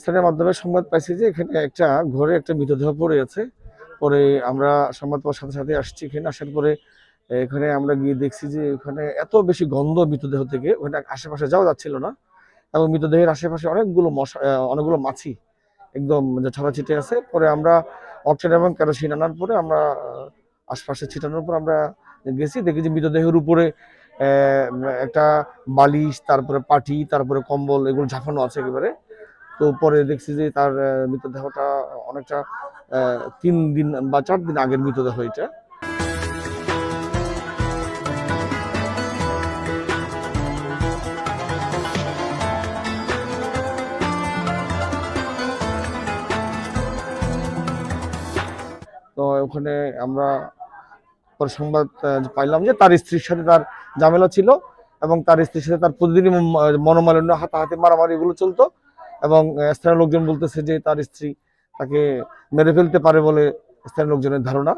স্থানীয় মাধ্যমে সংবাদ পাইছি যে এখানে একটা ঘরে একটা মৃতদেহ পড়ে আছে। পরে আমরা সংবাদ পাওয়ার সাথে সাথে আসছি। এখানে আসার পরে এখানে আমরা গিয়ে দেখছি যে ওখানে এত বেশি গন্ধ মৃতদেহ থেকে, ওখানে আশেপাশে যাওয়া যাচ্ছিল না। এবং মৃতদেহের আশেপাশে অনেকগুলো মশা, অনেকগুলো মাছি একদম যে ছড়াছিটে আছে। পরে আমরা অক্সিজেন এবং কেরোসিন আনার পরে আমরা আশপাশে ছিটানোর পর আমরা গেছি, দেখি যে মৃতদেহের উপরে একটা বালিশ, তারপরে পাটি, তারপরে কম্বল এগুলো ঝাঁকানো আছে একেবারে। তো পরে দেখছি যে তার মৃতদেহটা অনেকটা ৩ দিন বা ৪ দিন আগের মৃতদেহ এটা। তো ওখানে আমরা পরে সংবাদ পাইলাম যে তার স্ত্রীর সাথে তার ঝামেলা ছিল, এবং তার স্ত্রীর সাথে তার প্রতিদিনই মনোমালিন্য, হাতাহাতি, মারামারি এগুলো চলতো। এবং স্থানীয় লোকজন বলতেছে যে তার স্ত্রী তাকে মেরে ফেলতে পারে বলে স্থানীয় লোকজনের ধারণা।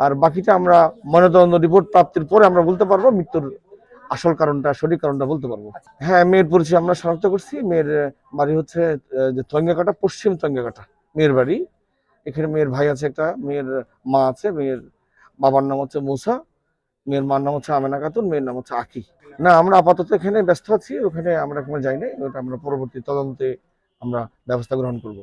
আর বাকিটা আমরা ময়নাতদন্ত রিপোর্ট প্রাপ্তির পরে আমরা বলতে পারবো, মৃত্যুর আসল কারণটা, সঠিক কারণটা বলতে পারবো। হ্যাঁ, মেয়ের পরিচয় আমরা শনাক্ত করছি। মেয়ের বাড়ি হচ্ছে যে তঙ্গিয়াকাটা, পশ্চিম তঙ্গিয়াকাটা মেয়ের বাড়ি। এখানে মেয়ের ভাই আছে একটা, মেয়ের মা আছে, মেয়ের বাবার নাম হচ্ছে মুসা, মেয়ের মার নাম হচ্ছে আমেনা খাতুন, মেয়ের নাম হচ্ছে আকি। না, আমরা আপাতত এখানে ব্যস্ত আছি, ওখানে আমরা এখনো যাই নাই। ওটা আমরা পরবর্তী তদন্তে আমরা ব্যবস্থা গ্রহণ করব।